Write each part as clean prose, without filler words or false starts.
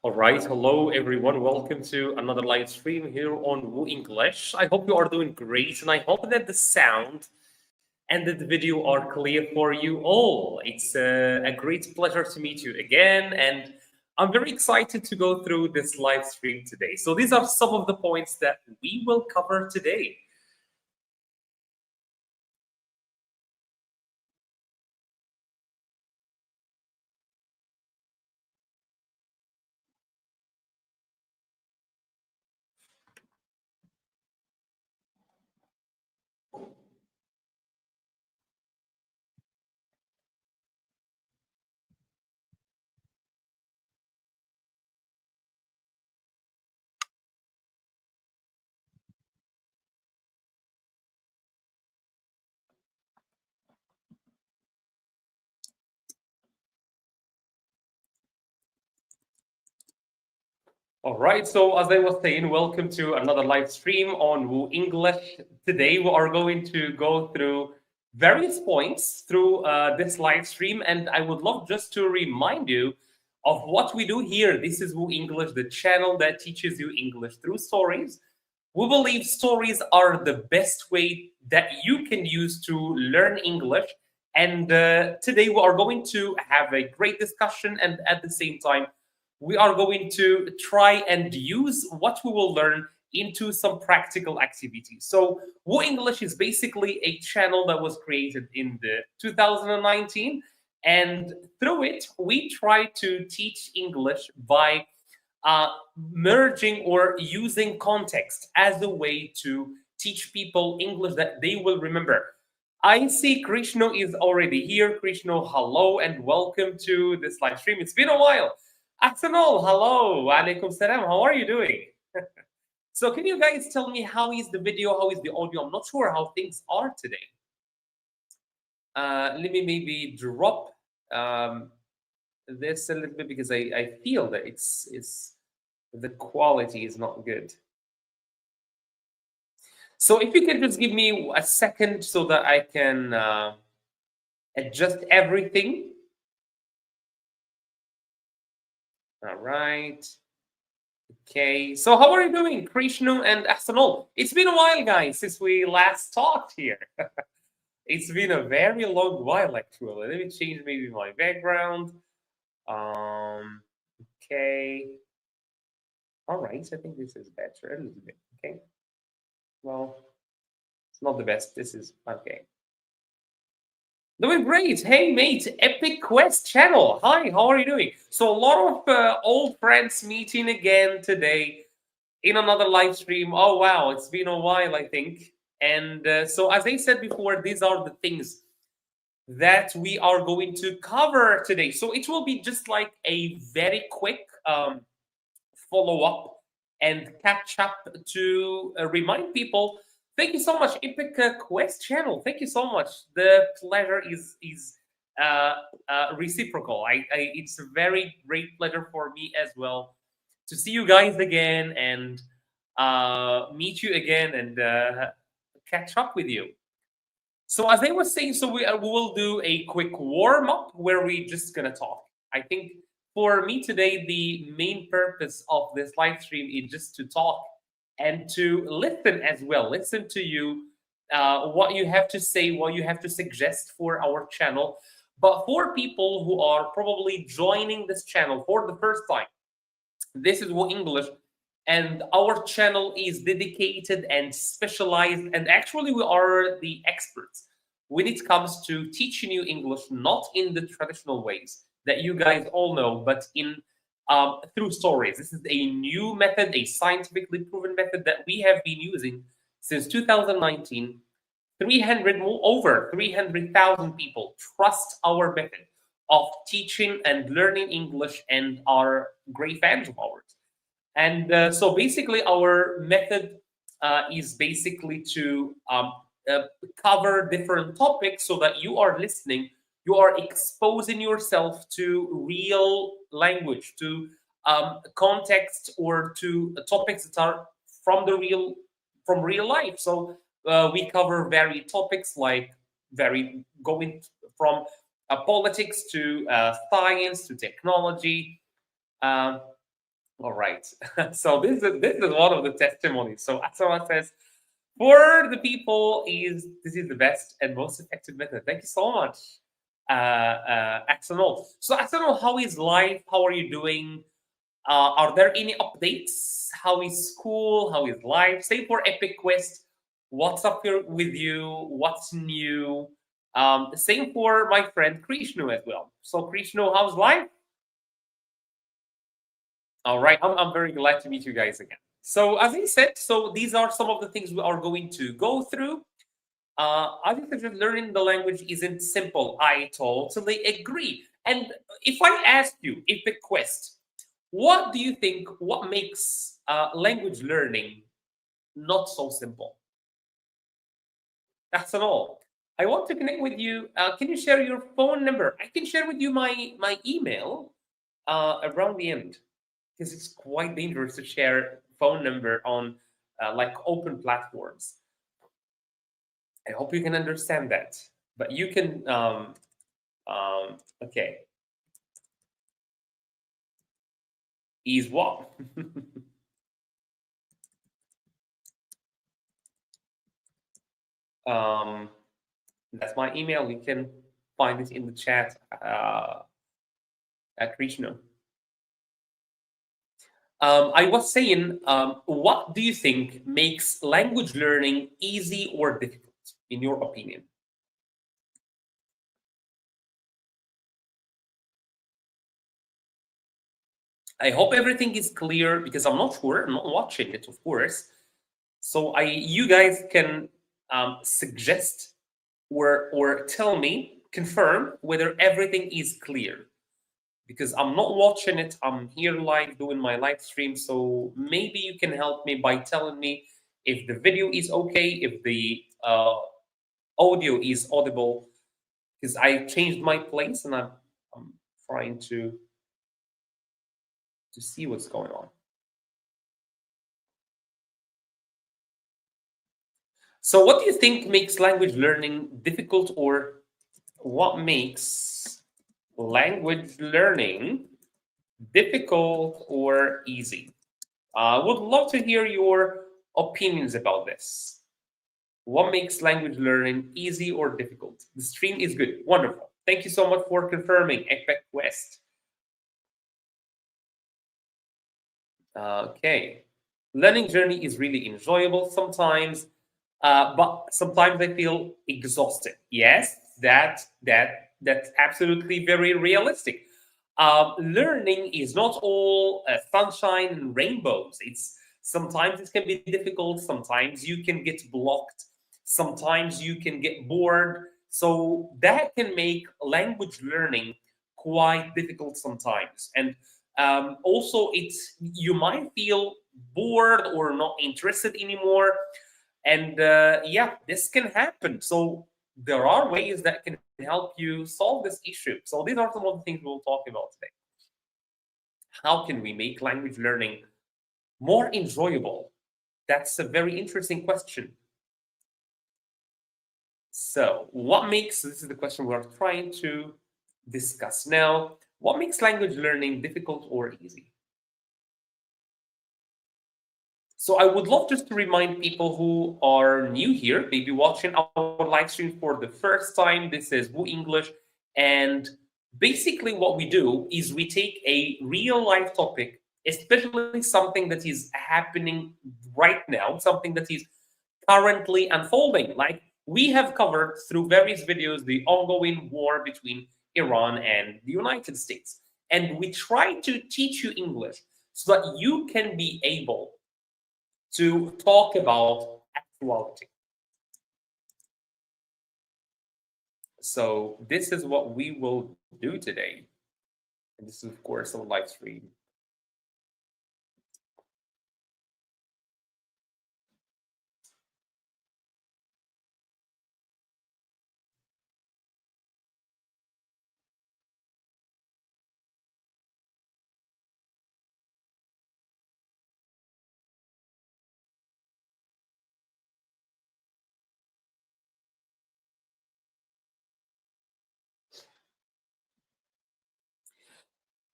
All right, hello everyone. Welcome to another live stream here on WooEnglish. I hope you are doing great, and I hope that the sound and that the video are clear for you all. It's a great pleasure to meet you again, and I'm very excited to go through this live stream today. So these are some of the points that we will cover today. All right, so as I was saying, welcome to another live stream on WooEnglish. Today we are going to go through various points through this live stream, and I would love just to remind you of what we do here. This is WooEnglish, the channel that teaches you English through stories. We believe stories are the best way that you can use to learn English. And today we are going to have a great discussion, and at the same time, we are going to try and use what we will learn into some practical activities. So, Wo English is basically a channel that was created in the 2019, and through it, we try to teach English by uh, merging or using context as a way to teach people English that they will remember. I see Krishno is already here. Krishno, hello and welcome to this live stream. It's been a while. Aksanol, hello. Alaikum salam. How are you doing? So can you guys tell me how is the video, how is the audio? I'm not sure how things are today. Let me maybe drop this a little bit because I feel that it's the quality is not good. So if you can just give me a second so that I can adjust everything. All right. Okay. So how are you doing, Krishnu and Ahsanul? It's been a while, guys, since we last talked here. It's been a very long while, actually. Let me change maybe my background. Okay. All right. I think this is better a little bit. Okay. Well, it's not the best. This is okay. Doing great. Hey, mate, Epic Quest channel. Hi, how are you doing? So, a lot of old friends meeting again today in another live stream. Oh, wow, it's been a while, I think. And so, as I said before, these are the things that we are going to cover today. So, it will be just like a very quick follow up and catch up to remind people. Thank you so much, Epic Quest channel. Thank you so much. The pleasure is reciprocal. It's a very great pleasure for me as well to see you guys again and meet you again and catch up with you. So as I was saying, so we will do a quick warm up where we just gonna talk. I think for me today, the main purpose of this live stream is just to talk and to listen as well. Listen to you, what you have to say, what you have to suggest for our channel. But for people who are probably joining this channel for the first time, this is What English, and our channel is dedicated and specialized. And actually, we are the experts when it comes to teaching you English, not in the traditional ways that you guys all know, but in through stories. This is a new method, a scientifically proven method that we have been using since 2019. Over 300,000 people trust our method of teaching and learning English and are great fans of ours. And so basically, our method is basically to cover different topics so that you are listening, you are exposing yourself to real language, to context, or to topics that are from from real life. So we cover varied topics like going from politics to science to technology. Um, All right. So this is one of the testimonies. So Asama says, for the people, is this is the best and most effective method. Thank you so much, Axel. So Axel, how is life? How are you doing? Are there any updates? How is school? How is life? Same for Epic Quest. What's up here with you? What's new? Same for my friend Krishnu as well. So Krishnu, how's life? All right, I'm very glad to meet you guys again. So as I said, so these are some of the things we are going to go through. I think that learning the language isn't simple. I totally agree. And if I ask you, if the quest, what do you think? What makes language learning not so simple? That's all. I want to connect with you. Can you share your phone number? I can share with you my email around the end, because it's quite dangerous to share phone number on like open platforms. I hope you can understand that. But you can, okay, is what? um, that's my email. You can find it in the chat at Krishna. I was saying, what do you think makes language learning easy or difficult, in your opinion? I hope everything is clear because I'm not sure. I'm not watching it, of course. So you guys can suggest or tell me, confirm whether everything is clear, because I'm not watching it. I'm here live doing my live stream. So maybe you can help me by telling me if the video is okay, if the audio is audible, because I changed my place and I'm trying to see what's going on. So, what do you think makes language learning difficult, or what makes language learning difficult or easy? I would love to hear your opinions about this. What makes language learning easy or difficult? The stream is good. Wonderful. Thank you so much for confirming, Epic West. Okay. Learning journey is really enjoyable sometimes, but sometimes I feel exhausted. Yes, that's absolutely very realistic. Learning is not all sunshine and rainbows. It's sometimes it can be difficult. Sometimes you can get blocked. Sometimes you can get bored. So that can make language learning quite difficult sometimes. And also, it's you might feel bored or not interested anymore, and yeah, this can happen. So there are ways that can help you solve this issue. So these are some of the things we'll talk about today. How can we make language learning more enjoyable? That's a very interesting question. So what makes, this is the question we're trying to discuss now, what makes language learning difficult or easy? So I would love just to remind people who are new here, maybe watching our live stream for the first time. This is WooEnglish, and basically what we do is we take a real life topic, especially something that is happening right now, something that is currently unfolding. Like we have covered through various videos the ongoing war between Iran and the United States, and we try to teach you English so that you can be able to talk about actuality. So this is what we will do today. And this is, of course, a live stream.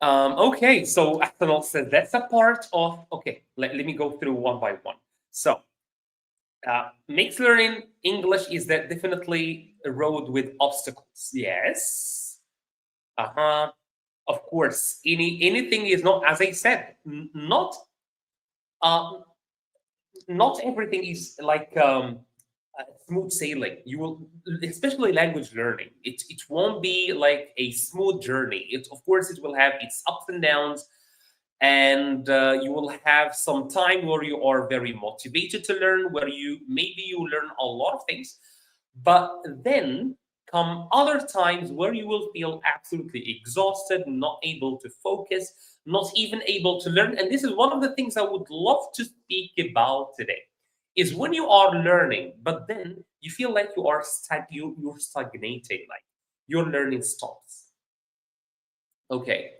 Okay, so Athanol said that's a part of. Okay, let me go through one by one. So, mixed learning English is that definitely a road with obstacles. Yes. Uh-huh. Of course, anything is not, as I said, uh, not everything is like smooth sailing. You will, especially language learning, it won't be like a smooth journey. It, of course, it will have its ups and downs, and you will have some time where you are very motivated to learn, where you maybe you learn a lot of things, but then come other times where you will feel absolutely exhausted, not able to focus, not even able to learn. And this is one of the things I would love to speak about today, is when you are learning but then you feel like you are you're stagnating, like your learning stops. Okay,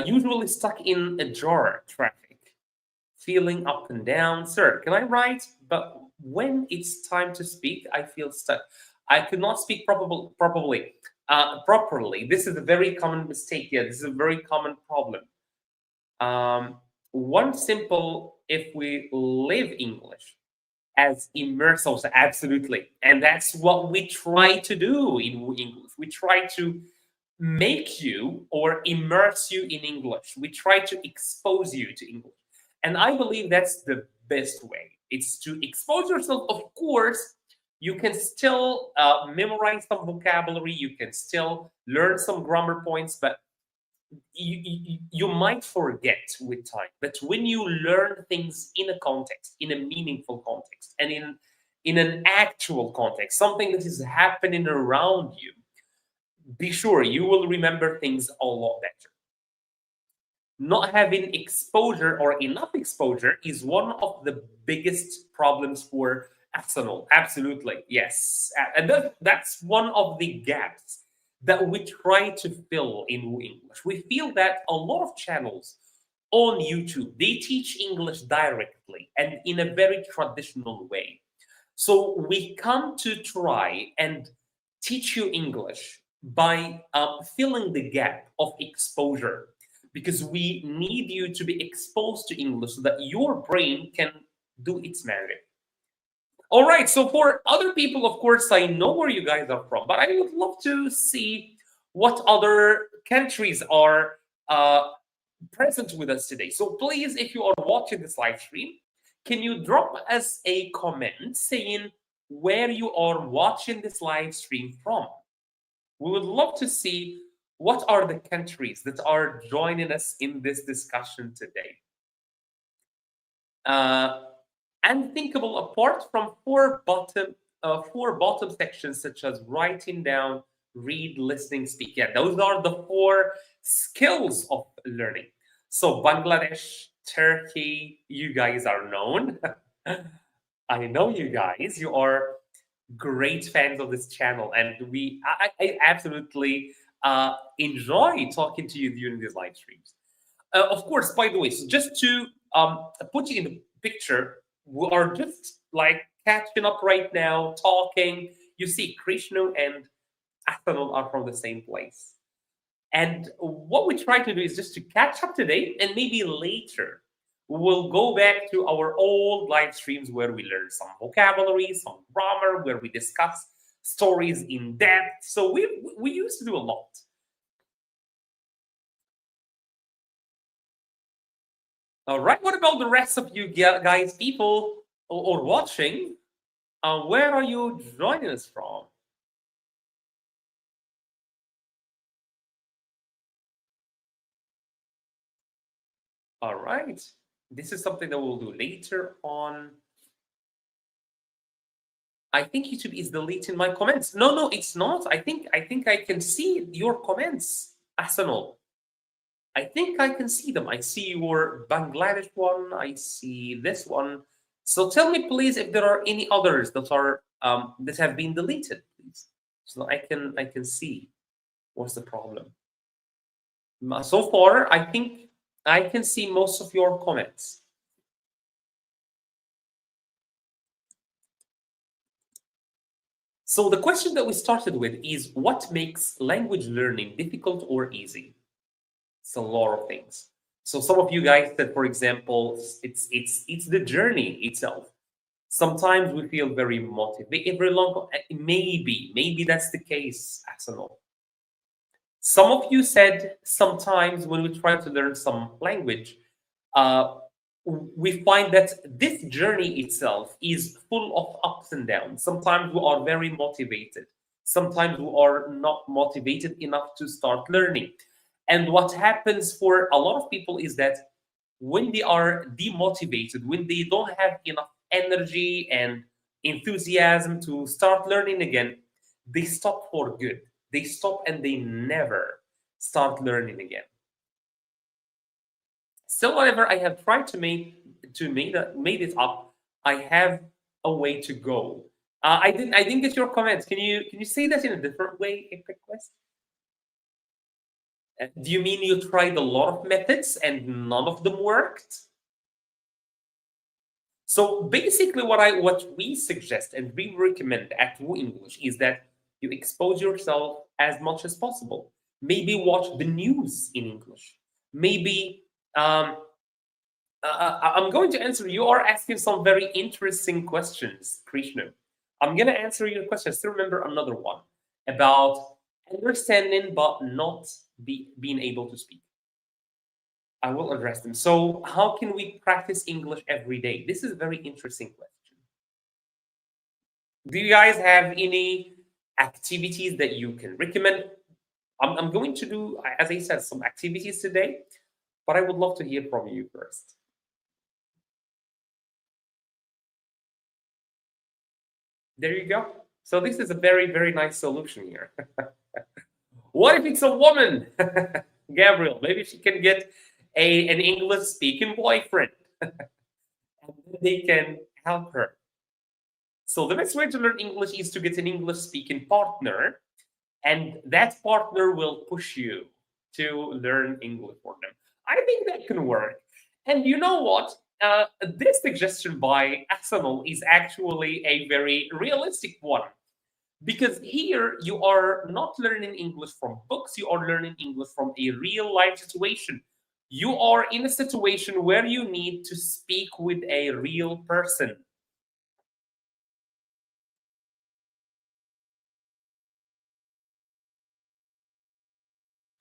usually stuck in a jar traffic, feeling up and down. Sir, can I write? But when it's time to speak, I feel stuck. I could not speak properly. This is a very common mistake. Yeah, this is a very common problem. One simple, if we live English as immersive, absolutely. And that's what we try to do in English. We try to make you or immerse you in English. We try to expose you to English. And I believe that's the best way. It's to expose yourself. Of course, you can still memorize some vocabulary, you can still learn some grammar points, but you might forget with time. But when you learn things in a context, in a meaningful context, and in an actual context, something that is happening around you, be sure you will remember things a lot better. Not having exposure or enough exposure is one of the biggest problems for Arsenal. Absolutely, yes. And that's one of the gaps that we try to fill in English. We feel that a lot of channels on YouTube, they teach English directly and in a very traditional way. So we come to try and teach you English by filling the gap of exposure, because we need you to be exposed to English so that your brain can do its magic. All right, so for other people, of course, I know where you guys are from, but I would love to see what other countries are present with us today. So please, if you are watching this live stream, can you drop us a comment saying where you are watching this live stream from? We would love to see what are the countries that are joining us in this discussion today. Unthinkable apart from four bottom sections such as writing down, read, listening, speak. Yeah, those are the four skills of learning. So Bangladesh, Turkey, you guys are known. I know you guys. You are great fans of this channel, and I absolutely enjoy talking to you during these live streams. Of course, by the way, so just to put you in the picture, we are just like catching up right now, talking. You see, Krishnu and Athanol are from the same place. And what we try to do is just to catch up today, and maybe later we'll go back to our old live streams where we learn some vocabulary, some grammar, where we discuss stories in depth. So we used to do a lot. All right. What about the rest of you guys, people or watching? Where are you joining us from? All right. This is something that we'll do later on. I think YouTube is deleting my comments. No, no, it's not. I think I can see your comments, Arsenal. I think I can see them. I see your Bangladesh one. I see this one. So tell me, please, if there are any others that are that have been deleted, please, so I can see what's the problem. So far, I think I can see most of your comments. So the question that we started with is, what makes language learning difficult or easy? It's a lot of things. So some of you guys said, for example, it's the journey itself. Sometimes we feel very motivated, very long. Maybe that's the case, Arsenal. Some of you said sometimes when we try to learn some language, uh, we find that this journey itself is full of ups and downs. Sometimes we are very motivated. Sometimes we are not motivated enough to start learning. And what happens for a lot of people is that when they are demotivated, when they don't have enough energy and enthusiasm to start learning again, they stop for good. They stop and they never start learning again. Still, whatever I have tried to made it up, I have a way to go. I didn't get your comments. Can you say that in a different way, a quick question? Do you mean you tried a lot of methods and none of them worked? So basically, what we suggest and we recommend at WooEnglish is that you expose yourself as much as possible. Maybe watch the news in English. Maybe I'm going to answer. You are asking some very interesting questions, Krishna. I'm going to answer your question. Still remember another one about understanding but not being able to speak. I will address them. So, how can we practice English every day? This is a very interesting question. Do you guys have any activities that you can recommend? I'm going to do, as I said, some activities today, but I would love to hear from you first. There you go. So, this is a very, very nice solution here. What if it's a woman? Gabriel, maybe she can get an English speaking boyfriend and then they can help her. So the best way to learn English is to get an English speaking partner, and that partner will push you to learn English for them. I think that can work. And you know what? This suggestion by Arsenal is actually a very realistic one because here you are not learning English from books, you are learning English from a real life situation. You are in a situation where you need to speak with a real person.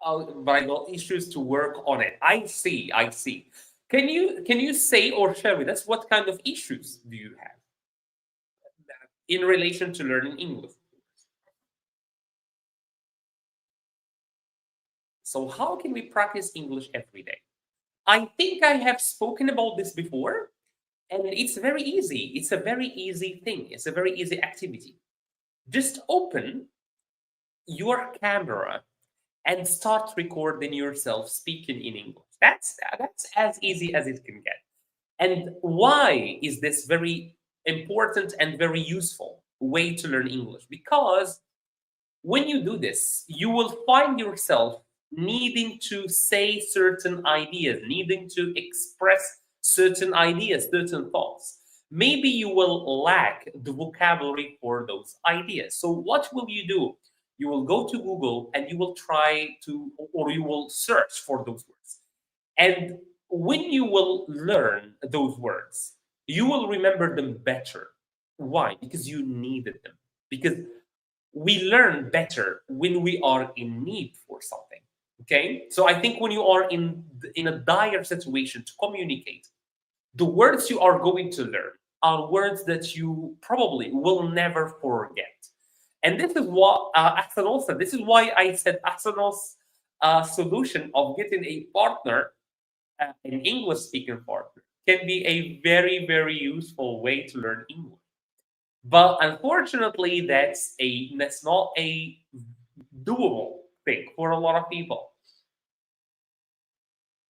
But I got issues to work on it. I see, I see. Can you say or share with us what kind of issues do you have in relation to learning English? So how can we practice English every day? I think I have spoken about this before, and it's very easy. It's a very easy thing. It's a very easy activity. Just open your camera and start recording yourself speaking in English. That's as easy as it can get. And why is this very important and very useful way to learn English? Because when you do this, you will find yourself needing to say certain ideas, needing to express certain ideas, certain thoughts. Maybe you will lack the vocabulary for those ideas. So, what will you do? You will go to Google and you will try to, or you will search for those words. And when you will learn those words, you will remember them better. Why? Because you needed them. Because we learn better when we are in need for something. Okay, so I think when you are in a dire situation to communicate, the words you are going to learn are words that you probably will never forget. And this is what Axel said. This is why I said Axel's solution of getting a partner, an English speaking partner, can be a very, very useful way to learn English. But unfortunately, that's not a doable thing for a lot of people.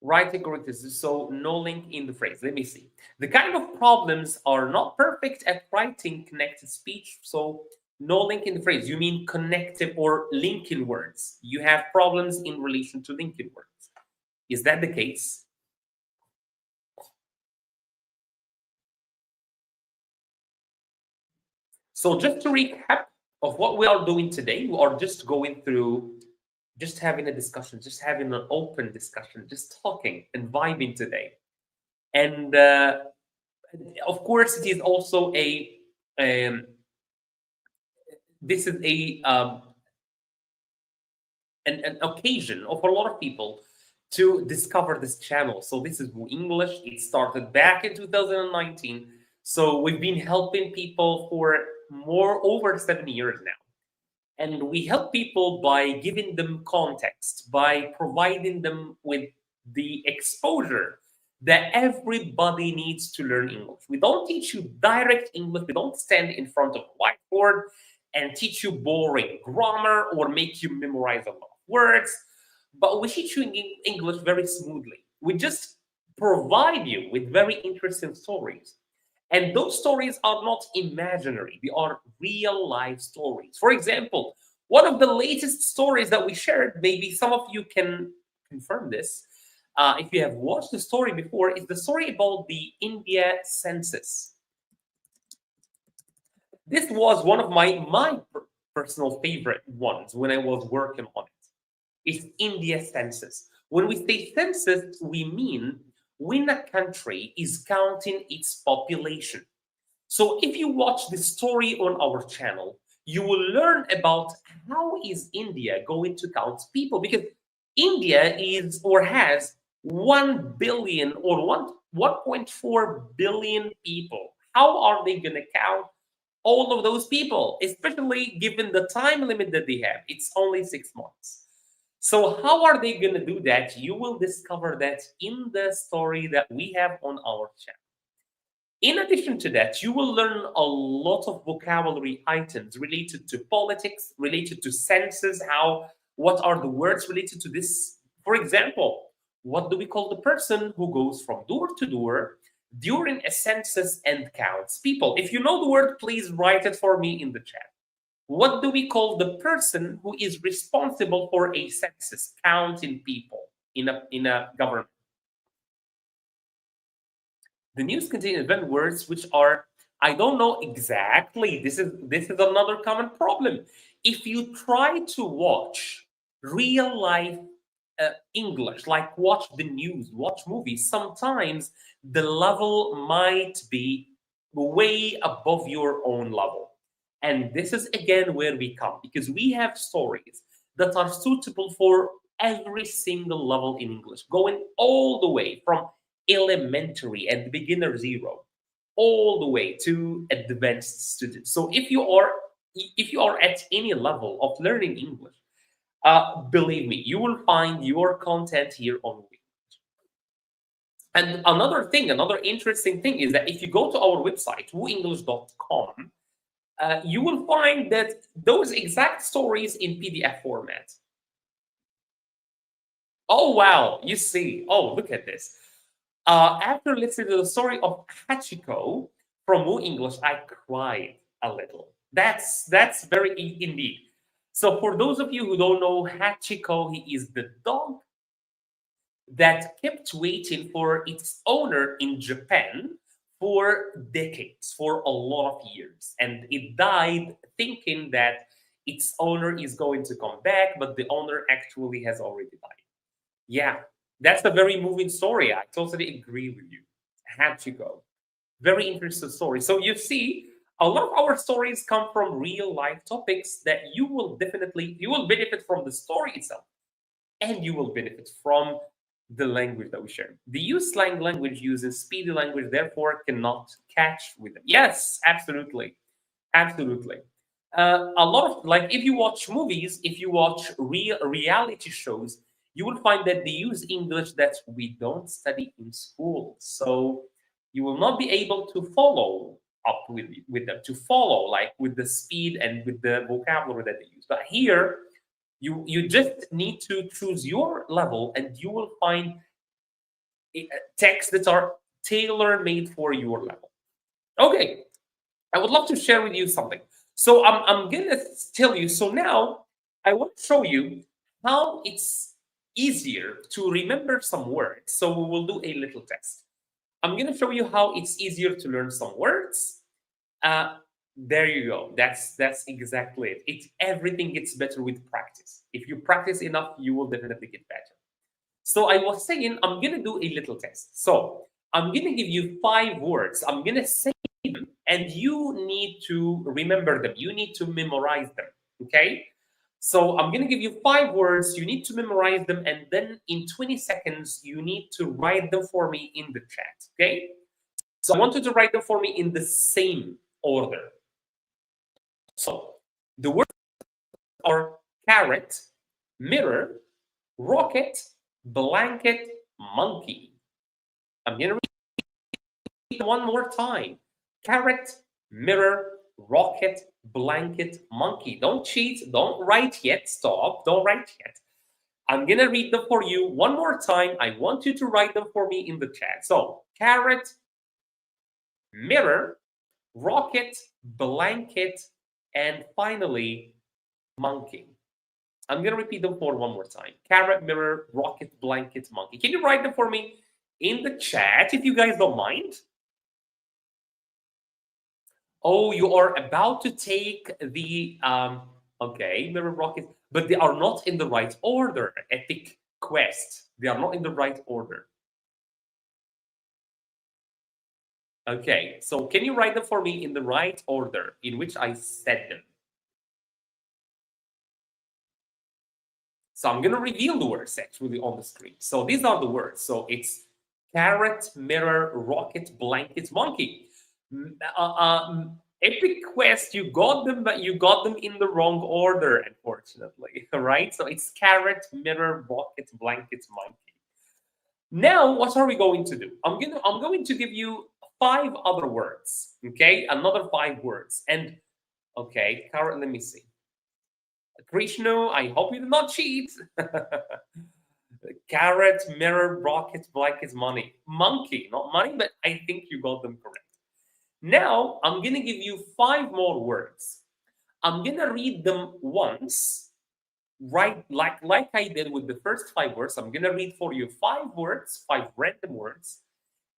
Writing correctness, so no link in the phrase. Let me see. The kind of problems are not perfect at writing connected speech, so no link in the phrase. You mean connective or linking words. You have problems in relation to linking words. Is that the case? So just to recap of what we are doing today, we are just going through just having a discussion, just having an open discussion, just talking and vibing today. And of course, it is also a this is a an occasion of a lot of people to discover this channel. So this is WooEnglish. It started back in 2019. So we've been helping people for more over 7 years now. And we help people by giving them context, by providing them with the exposure that everybody needs to learn English. We don't teach you direct English. We don't stand in front of a whiteboard and teach you boring grammar or make you memorize a lot of words, but we teach you English very smoothly. We just provide you with very interesting stories. And those stories are not imaginary, they are real life stories. For example, one of the latest stories that we shared, maybe some of you can confirm this, if you have watched the story before, is the story about the India census. This was one of my personal favorite ones when I was working on it. It's India census. When we say census, we mean when a country is counting its population. So if you watch the story on our channel, you will learn about how is India going to count people, because India is or has 1 billion or 1.4 billion people. How are they going to count all of those people, especially given the time limit that they have? It's only 6 months. So how are they going to do that? You will discover that in the story that we have on our channel. In addition to that, you will learn a lot of vocabulary items related to politics, related to census, what are the words related to this? For example, what do we call the person who goes from door to door during a census and counts people? If you know the word, please write it for me in the chat. What do we call the person who is responsible for a census, counting people in a government? The news contains event words which are, I don't know exactly. This is another common problem. If you try to watch real life English, like watch the news, watch movies, sometimes the level might be way above your own level. And this is again where we come, because we have stories that are suitable for every single level in English, going all the way from elementary and beginner zero all the way to advanced students. So if you are at any level of learning English, believe me, you will find your content here on WooEnglish. And another interesting thing is that if you go to our website, wooenglish.com, you will find that those exact stories in PDF format. Oh, wow, you see. Oh, look at this. After listening to the story of Hachiko from WooEnglish, I cried a little. That's very indeed. So for those of you who don't know, Hachiko, he is the dog that kept waiting for its owner in Japan for decades, for a lot of years. And it died thinking that its owner is going to come back, but the owner actually has already died. Yeah, that's a very moving story. I totally agree with you. Hachiko. Very interesting story. So you see, a lot of our stories come from real life topics that you will benefit from the story itself, and you will benefit from the language that we share. The use slang language uses speedy language, therefore cannot catch with them. Yes, absolutely. Absolutely. A lot of, like, if you watch movies, if you watch reality shows, you will find that they use English that we don't study in school. So you will not be able to follow up with them, to follow like with the speed and with the vocabulary that they use. But here, you just need to choose your level, and you will find texts that are tailor made for your level. Okay, I would love to share with you something. So I'm gonna tell you. So now I want to show you how it's easier to remember some words. So we will do a little test. I'm gonna show you how it's easier to learn some words. There you go. That's exactly it. Everything gets better with practice. If you practice enough, you will definitely get better. So I was saying, I'm going to do a little test. So I'm going to give you 5 words. I'm going to say them, and you need to remember them. You need to memorize them. Okay? So I'm going to give you 5 words. You need to memorize them, and then in 20 seconds, you need to write them for me in the chat. Okay? So I want you to write them for me in the same order. So the words are carrot, mirror, rocket, blanket, monkey. I'm going to read one more time. Carrot, mirror, rocket, blanket, monkey. Don't cheat. Don't write yet. Stop. Don't write yet. I'm going to read them for you one more time. I want you to write them for me in the chat. So, carrot, mirror, rocket, blanket, and finally, monkey. I'm going to repeat them for one more time. Carrot, mirror, rocket, blanket, monkey. Can you write them for me in the chat if you guys don't mind? Oh, you are about to take the, okay, mirror, rocket, but they are not in the right order. Epic quest. They are not in the right order. Okay, so can you write them for me in the right order in which I said them? So I'm going to reveal the words actually on the screen. So these are the words. So it's carrot, mirror, rocket, blanket, monkey. Epic quest, you got them, but you got them in the wrong order, unfortunately. Right? So it's carrot, mirror, rocket, blanket, monkey. Now, what are we going to do? I'm going to give you 5 other words. Okay, another 5 words. And okay, carrot, let me see. Krishna, I hope you did not cheat. Carrot, mirror, rocket, blanket, money. Monkey, not money, but I think you got them correct. Now, I'm going to give you 5 more words. I'm going to read them once, right? Like I did with the first 5 words. I'm going to read for you 5 words, 5 random words.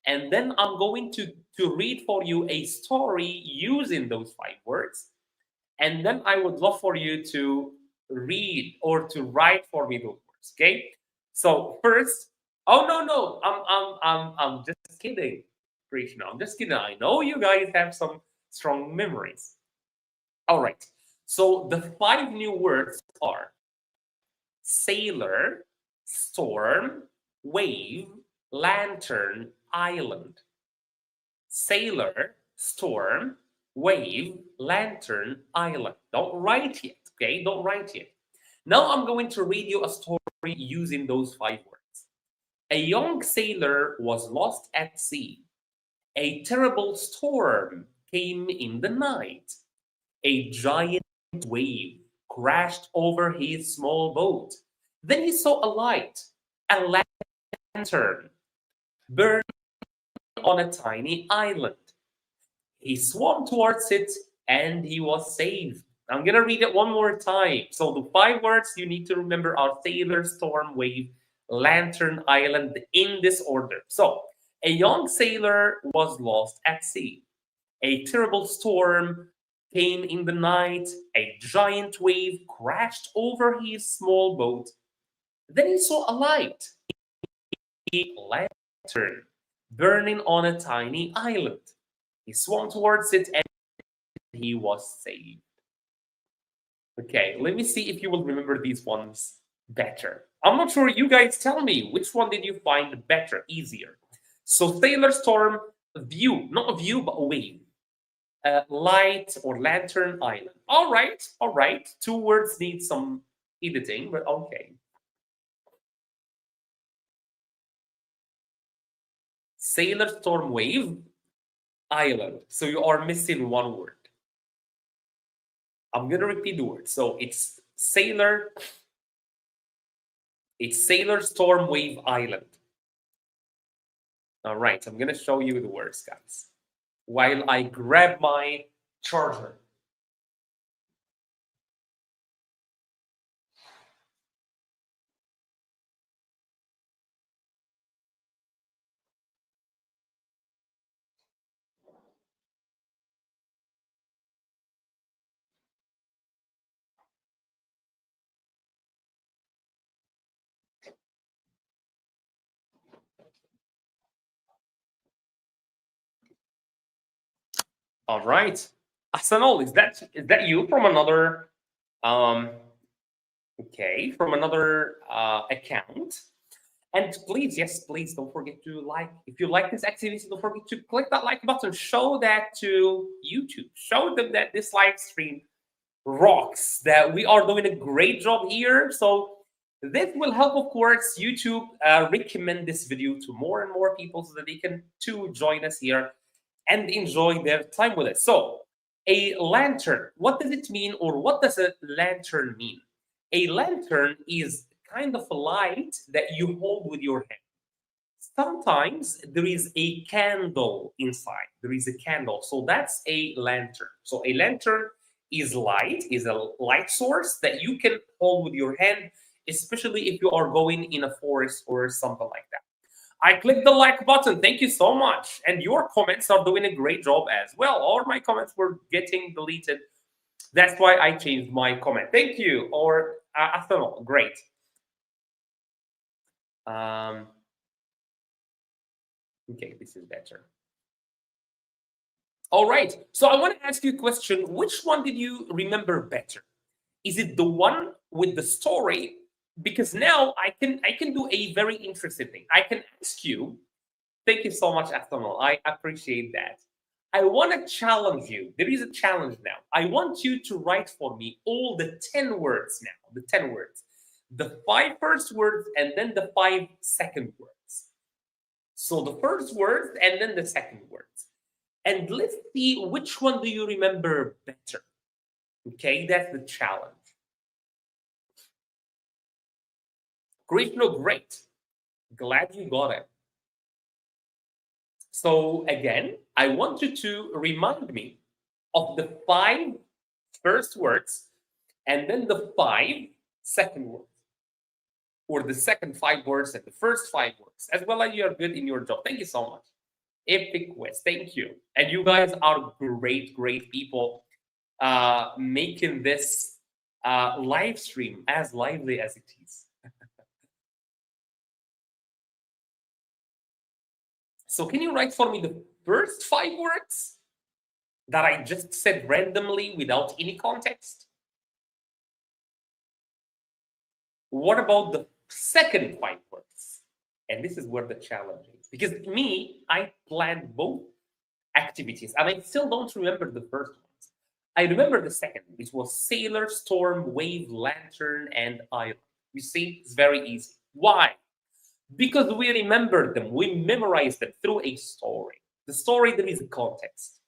And then I'm going to read for you a story using those 5 words. And then I would love for you to read or to write for me those words. Okay. So first, oh no, I'm just kidding, Krishna. I'm just kidding. I know you guys have some strong memories. All right. So the 5 new words are sailor, storm, wave, lantern, island. Sailor, storm, wave, lantern, island. Don't write yet, okay? Don't write yet. Now I'm going to read you a story using those 5 words. A young sailor was lost at sea. A terrible storm came in the night. A giant wave crashed over his small boat. Then he saw a light, a lantern, burning on a tiny island. He swam towards it and he was saved. I'm going to read it one more time. So, the 5 words you need to remember are sailor, storm, wave, lantern, island, in this order. So, a young sailor was lost at sea. A terrible storm came in the night. A giant wave crashed over his small boat. Then he saw a light, a lantern, burning on a tiny island. He swam towards it and he was saved. Okay, let me see if you will remember these ones better. I'm not sure. You guys tell me which one did you find better, easier. So sailor, storm, view, not a view, but a wave. Light or lantern, island. All right, all right. 2 words need some editing, but okay. Sailor, storm, wave, island. So you are missing 1 word. I'm gonna repeat the word. So it's sailor, storm, wave, island. All right, I'm gonna show you the words, guys, while I grab my charger. All right. Asanol, is that you from another um okay, from another account? And please, yes, please don't forget to like. If you like this activity, don't forget to click that like button. Show that to YouTube. Show them that this live stream rocks, that we are doing a great job here. So this will help, of course, YouTube recommend this video to more and more people so that they can too join us here and enjoy their time with us. So a lantern, what does it mean, or what does a lantern mean? A lantern is kind of a light that you hold with your hand. Sometimes there is a candle inside. There is a candle. So that's a lantern. So a lantern is a light source that you can hold with your hand, especially if you are going in a forest or something like that. I clicked the like button. Thank you so much. And your comments are doing a great job as well. All my comments were getting deleted. That's why I changed my comment. Thank you. Or Athanol, great. Okay, this is better. All right. So I want to ask you a question. Which one did you remember better? Is it the one with the story? Because now I can do a very interesting thing. I can ask you. Thank you so much, Athanol. I appreciate that. I want to challenge you. There is a challenge now. I want you to write for me all the 10 words now. The 10 words. The 5 first words and then the 5 second words. So the first words and then the second words. And let's see which one do you remember better. Okay, that's the challenge. Krishna, great. Glad you got it. So again, I want you to remind me of the 5 first words and then the 5 second words, or the second 5 words and the first 5 words, as well as you are good in your job. Thank you so much. Epic quiz. Thank you. And you guys are great, great people making this live stream as lively as it is. So can you write for me the first 5 words that I just said randomly without any context? What about the second 5 words? And this is where the challenge is. Because me, I planned both activities and I still don't remember the first ones. I remember the second, which was sailor, storm, wave, lantern, and island. You see, it's very easy. Why? Because we remember them, we memorize them through a story. The story, there is a context.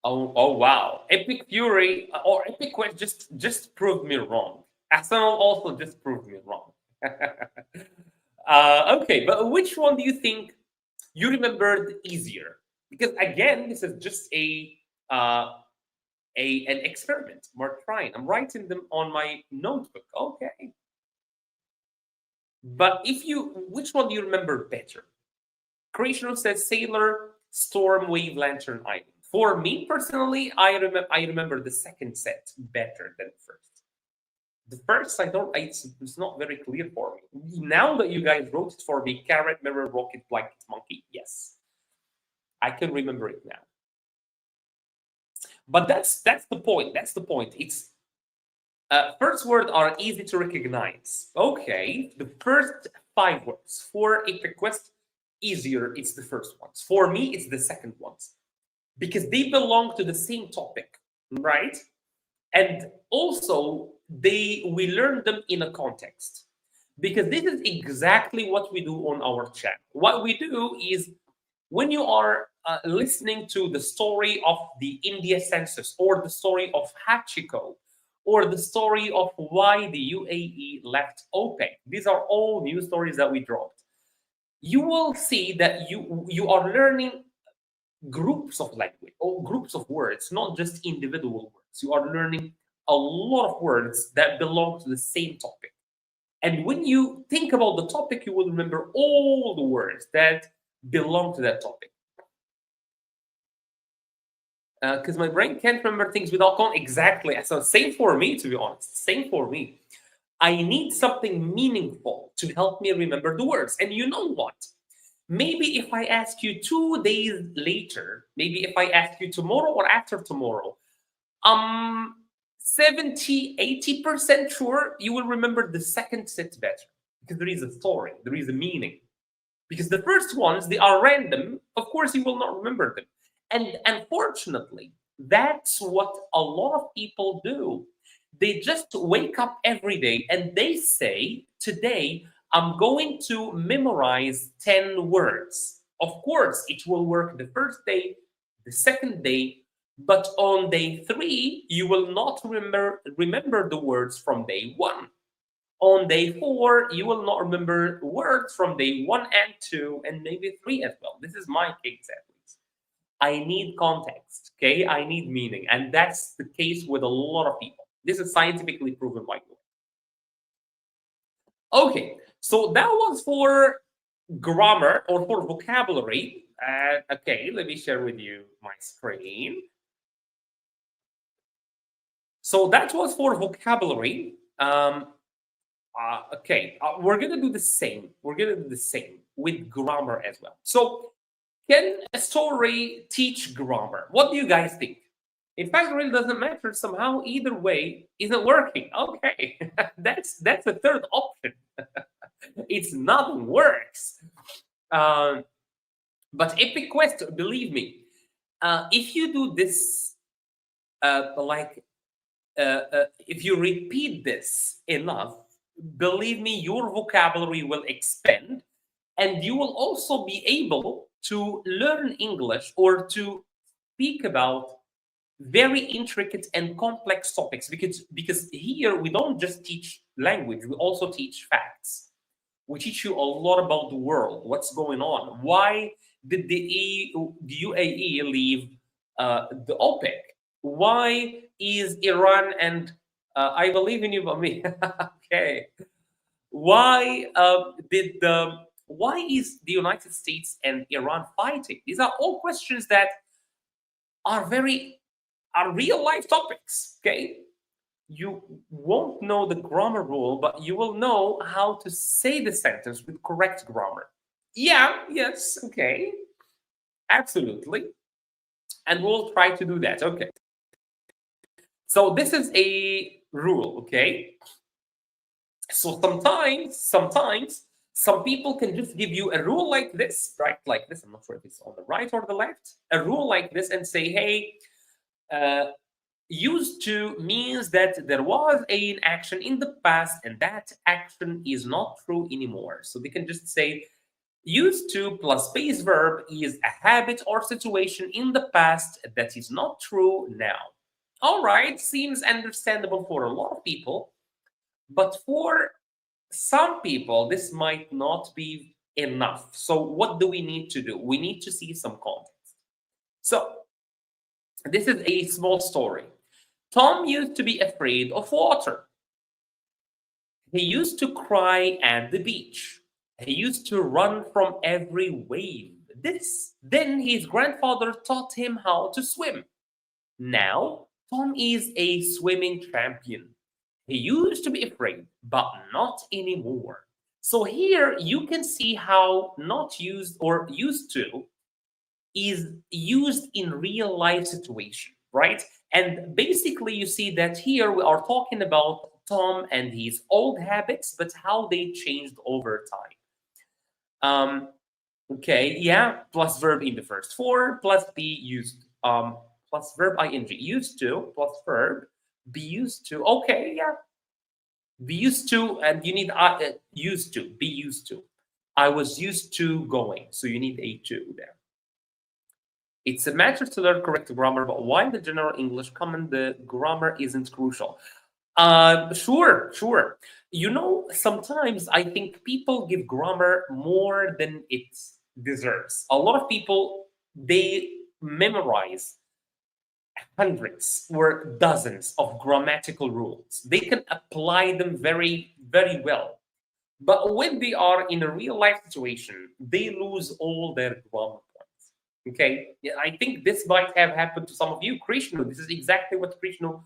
Oh wow! Epic Fury or Epic Quest just proved me wrong. Arsenal also just proved me wrong. Okay, but which one do you think you remembered easier? Because again, this is just an experiment. We're trying. I'm writing them on my notebook. Okay. But which one do you remember better? Creational says sailor, storm, wave, lantern, island. For me personally, I remember the second set better than the first. The first, it's not very clear for me. Now that you guys wrote it for me, carrot, mirror, rocket, blanket, monkey, yes. I can remember it now. But that's the point. That's the point. It's first words are easy to recognize. Okay, the first 5 words for a request easier. It's the first ones. For me, it's the second ones because they belong to the same topic, right? And also we learn them in a context because this is exactly what we do on our channel. What we do is when you are listening to the story of the India census or the story of Hachiko or the story of why the UAE left OPEC, these are all new stories that we dropped. You will see that you are learning groups of language or groups of words, not just individual words. You are learning a lot of words that belong to the same topic. And when you think about the topic, you will remember all the words that belong to that topic. Because my brain can't remember things without context. Exactly. So same for me, to be honest. Same for me. I need something meaningful to help me remember the words. And you know what? Maybe if I ask you 2 days later, maybe if I ask you tomorrow or after tomorrow, um 70-80% sure you will remember the second set better, because there is a story, there is a meaning. Because the first ones, they are random, of course you will not remember them. And unfortunately, that's what a lot of people do. They just wake up every day and they say, today I'm going to memorize 10 words. Of course it will work the first day, the second day, but on day 3 you will not remember the words from day 1. On day 4, you will not remember words from day 1 and 2, and maybe 3 as well. This is my case at least. I need context, okay? I need meaning. And that's the case with a lot of people. This is scientifically proven, by the way. Okay, so that was for grammar or for vocabulary. Okay, let me share with you my screen. So that was for vocabulary. Okay, we're gonna do the same. We're gonna do the same with grammar as well. So, can a story teach grammar? What do you guys think? In fact, it really doesn't matter. Somehow, either way isn't working. Okay, that's the third option. It's nothing works. But Epic Quest, believe me, if you do this, if you repeat this enough, believe me, your vocabulary will expand, and you will also be able to learn English or to speak about very intricate and complex topics, because here we don't just teach language, we also teach facts. We teach you a lot about the world, what's going on, why did the UAE leave the OPEC, why is Iran and I believe in you, Bami. Okay. Why why is the United States and Iran fighting? These are all questions that are real life topics. Okay. You won't know the grammar rule, but you will know how to say the sentence with correct grammar. Yeah, yes, okay. Absolutely. And we'll try to do that. Okay. So this is a rule, okay? So sometimes some people can just give you a rule like this, right? Like this. I'm not sure if it's on the right or the left. A rule like this and say, hey, used to means that there was an action in the past and that action is not true anymore. So they can just say used to plus base verb is a habit or situation in the past that is not true now. All right, seems understandable for a lot of people, but for some people, this might not be enough. So what do we need to do? We need to see some context. So this is a small story. Tom used to be afraid of water. He used to cry at the beach. He used to run from every wave. Then his grandfather taught him how to swim. Now, Tom is a swimming champion. He used to be afraid, but not anymore. So here you can see how not used or used to is used in real life situation, right? And basically you see that here we are talking about Tom and his old habits, but how they changed over time. Okay, yeah, plus verb in the first form, plus be used, plus verb ing, used to, plus verb, be used to. Okay, yeah, be used to, and you need used to, be used to. I was used to going, so you need a to there. It's a matter to learn correct grammar, but while the general English common, the grammar isn't crucial. Sure. You know, sometimes I think people give grammar more than it deserves. A lot of people, they memorize hundreds or dozens of grammatical rules. They can apply them very, very well. But when they are in a real life situation, they lose all their grammar points. Okay, yeah, I think this might have happened to some of you. Krishna, this is exactly what Krishna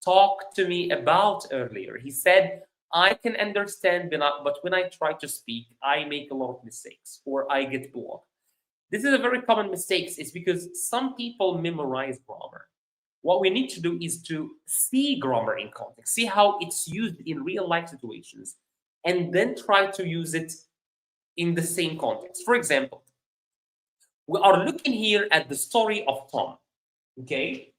talked to me about earlier. He said, I can understand, but when I try to speak, I make a lot of mistakes or I get blocked. This is a very common mistake. It's because some people memorize grammar. What we need to do is to see grammar in context, see how it's used in real life situations, and then try to use it in the same context. For example, we are looking here at the story of Tom. Okay,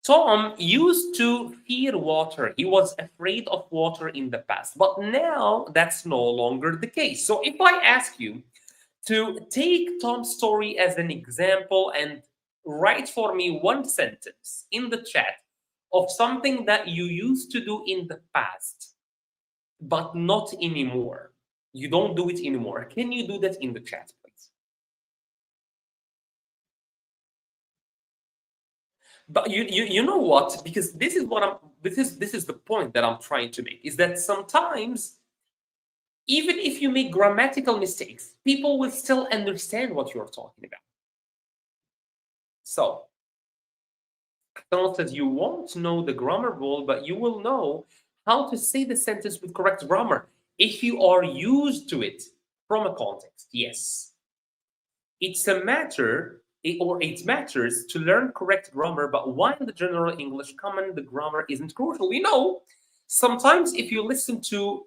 Tom used to fear water. He was afraid of water in the past, but now that's no longer the case. So if I ask you to take Tom's story as an example and write for me one sentence in the chat of something that you used to do in the past, but not anymore. You don't do it anymore. Can you do that in the chat, please? But you know what? Because this is what I'm this is the point that I'm trying to make is that sometimes even if you make grammatical mistakes, people will still understand what you're talking about. So Donald says you won't know the grammar rule, but you will know how to say the sentence with correct grammar if you are used to it from a context. Yes. It's a matter, or it matters to learn correct grammar, but while the general English common, the grammar isn't crucial. We know sometimes if you listen to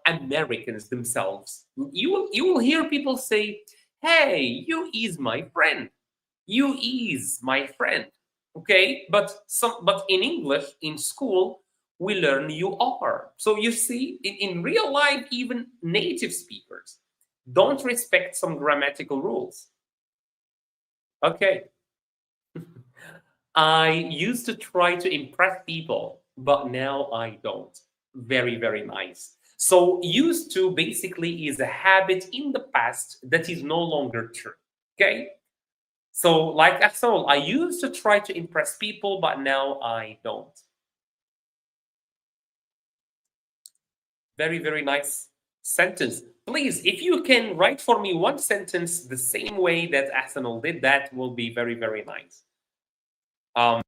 Americans themselves, you will hear people say, "Hey, you is my friend. You is my friend." Okay, but in English in school we learn you are. So you see, in real life, even native speakers don't respect some grammatical rules. Okay. I used to try to impress people, but now I don't. Very, very nice. So, used to basically is a habit in the past that is no longer true. Okay. So, like Axel, I used to try to impress people, but now I don't. Very, very nice sentence. Please, if you can write for me one sentence the same way that Arsenal did, that will be very, very nice. Um,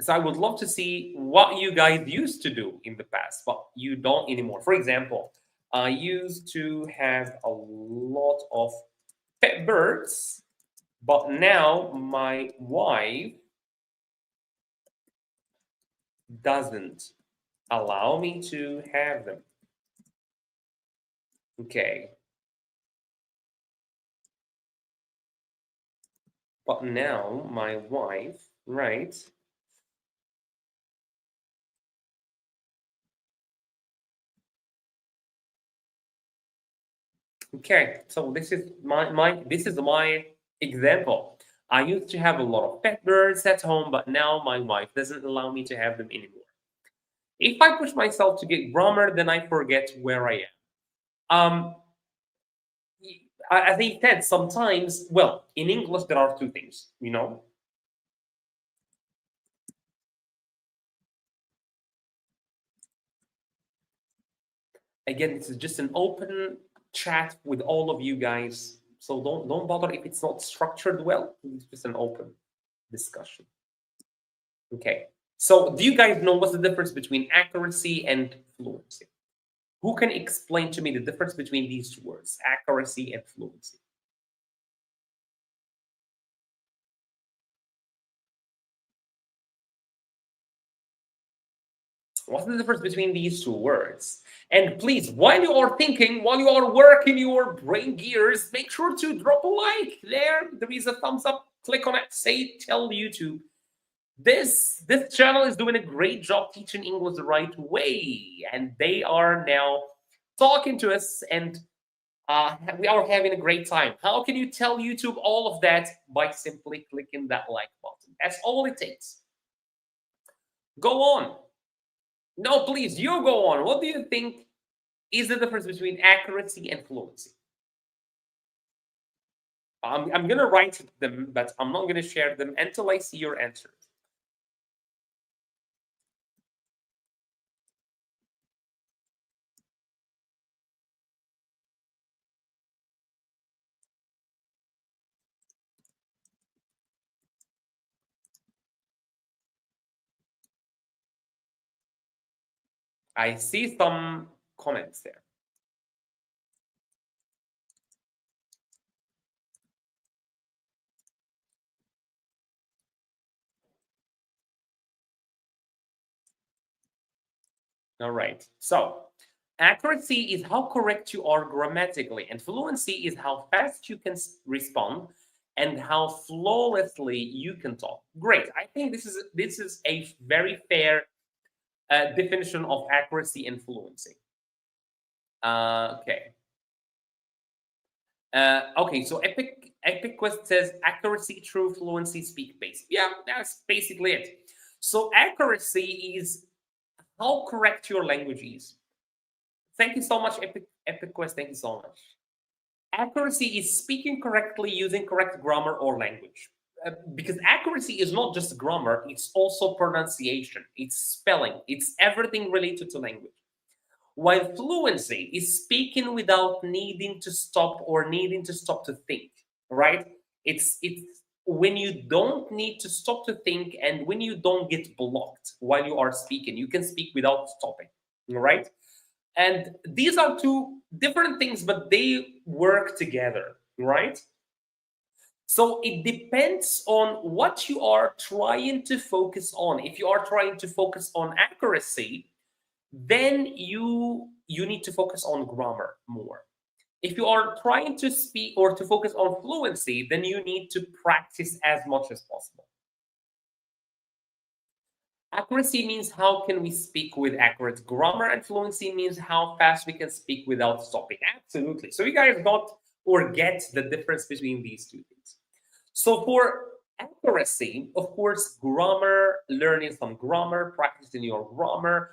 so I would love to see what you guys used to do in the past, but you don't anymore. For example, I used to have a lot of pet birds, but now my wife doesn't allow me to have them. Okay. But now my wife, right? Okay, so this is my example. I used to have a lot of pet birds at home, but now my wife doesn't allow me to have them anymore. If I push myself to get grammar, then I forget where I am. As I said, sometimes, well, in English there are two things, you know. Again, this is just an open chat with all of you guys, so don't bother if it's not structured well. It's just an open discussion. Okay. So, do you guys know what's the difference between accuracy and fluency? Who can explain to me the difference between these two words, accuracy and fluency? What's the difference between these two words? And please, while you are thinking, while you are working your brain gears, make sure to drop a like there. There is a thumbs up. Click on it. Say, tell YouTube. This channel is doing a great job teaching English the right way, and they are now talking to us, and we are having a great time. How can you tell YouTube all of that? By simply clicking that like button. That's all it takes. Go on. No, please, you go on. What do you think is the difference between accuracy and fluency? I'm going to write them, but I'm not going to share them until I see your answers. I see some comments there. All right. So accuracy is how correct you are grammatically, and fluency is how fast you can respond and how flawlessly you can talk. Great. I think this is a very fair definition of accuracy and fluency. Okay. Okay, so Epic Quest says accuracy, true, fluency, speak basic. Yeah, that's basically it. So accuracy is how correct your language is. Thank you so much, Epic Quest. Thank you so much. Accuracy is speaking correctly using correct grammar or language. Because accuracy is not just grammar, it's also pronunciation, it's spelling, it's everything related to language. While fluency is speaking without needing to stop or needing to stop to think, right? It's when you don't need to stop to think and when you don't get blocked while you are speaking, you can speak without stopping, right? And these are two different things, but they work together, right? So it depends on what you are trying to focus on. If you are trying to focus on accuracy, then you need to focus on grammar more. If you are trying to speak or to focus on fluency, then you need to practice as much as possible. Accuracy means how can we speak with accurate grammar, and fluency means how fast we can speak without stopping. Absolutely. So you guys got or get the difference between these two things. So for accuracy, of course, grammar, learning some grammar, practicing your grammar,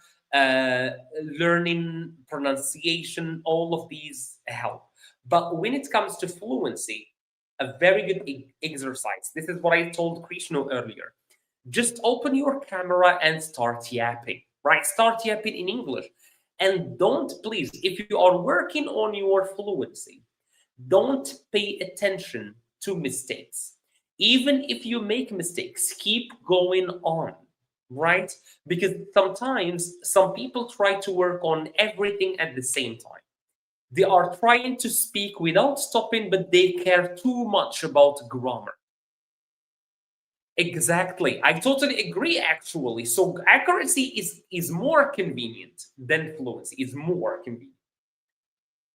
learning pronunciation, all of these help. But when it comes to fluency, a very good exercise. This is what I told Krishna earlier. Just open your camera and start yapping, right? Start yapping in English. And don't, please, if you are working on your fluency, don't pay attention to mistakes. Even if you make mistakes, keep going on, right? Because sometimes some people try to work on everything at the same time. They are trying to speak without stopping, but they care too much about grammar. Exactly. I totally agree, actually. So accuracy is more convenient than fluency, is more convenient.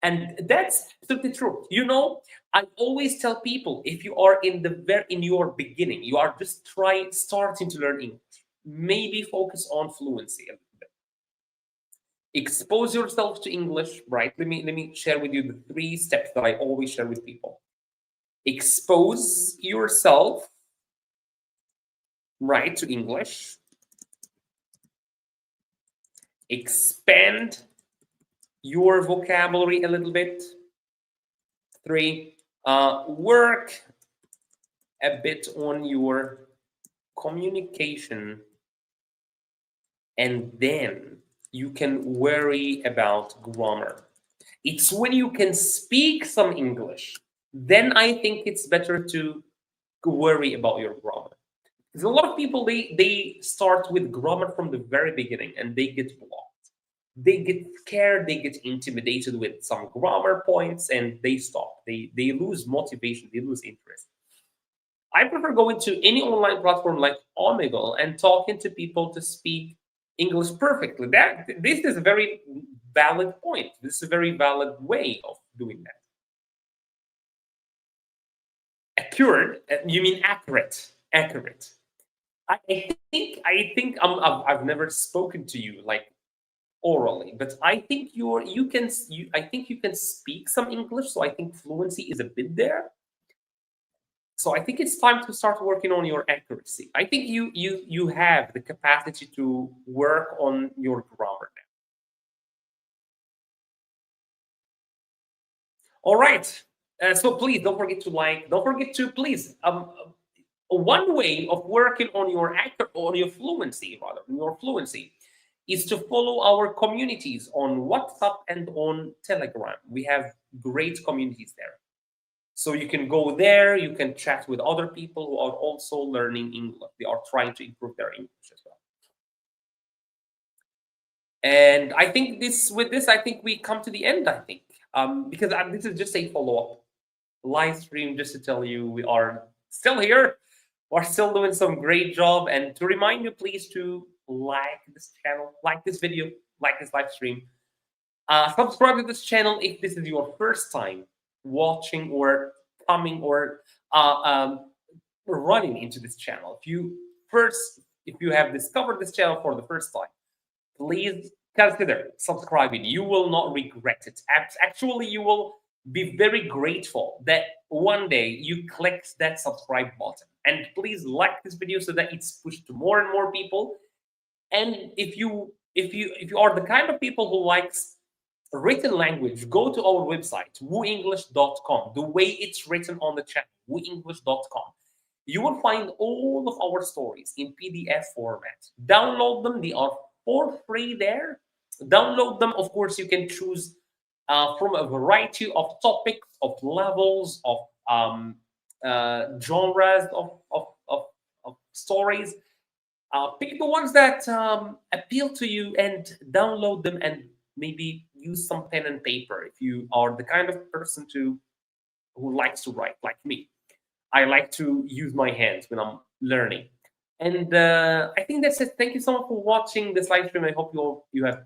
And that's absolutely true. You know, I always tell people if you are in your beginning, you are just starting to learn English, maybe focus on fluency a little bit. Expose yourself to English, right? Let me share with you the 3 steps that I always share with people. Expose yourself, right, to English. Expand your vocabulary a little bit. 3, work a bit on your communication, and then you can worry about grammar. It's when you can speak some English, then I think it's better to worry about your grammar. Because a lot of people, they start with grammar from the very beginning and they get blocked. They get scared, they get intimidated with some grammar points, and they stop. They lose motivation, they lose interest. I prefer going to any online platform like Omegle and talking to people to speak English perfectly. This is a very valid point. This is a very valid way of doing that. Accurate? You mean accurate? Accurate. I think I've never spoken to you like orally, but I think I think you can speak some English, so I think fluency is a bit there. So I think it's time to start working on your accuracy. I think you have the capacity to work on your grammar now. All right. So please don't forget to like. Don't forget to please. One way of working on your fluency, rather, your fluency, is to follow our communities on WhatsApp and on Telegram. We have great communities there. So you can go there, you can chat with other people who are also learning English. They are trying to improve their English as well. And I think with this, I think we come to the end. I think because this is just a follow-up live stream, just to tell you we are still here. We're still doing some great job. And to remind you, please to like this channel, like this video, like this live stream. Subscribe to this channel if this is your first time watching or coming or running into this channel. If you have discovered this channel for the first time, please consider subscribing. You will not regret it. Actually, you will be very grateful that one day you clicked that subscribe button. And please like this video so that it's pushed to more and more people. And if you are the kind of people who likes written language, go to our website, WooEnglish.com, the way it's written on the channel, WooEnglish.com. You will find all of our stories in PDF format. Download them. They are for free there. Download them. Of course, you can choose from a variety of topics, of levels, of genres of stories. Pick the ones that appeal to you and download them, and maybe use some pen and paper if you are the kind of person who likes to write like me. I like to use my hands when I'm learning. And I think that's it. Thank you so much for watching this live stream. I hope you have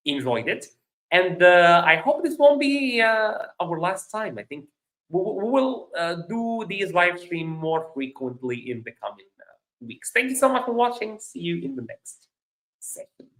enjoyed it. And I hope this won't be our last time. I think we will do these live stream more frequently in the coming weeks. Thank you so much for watching. See you in the next session.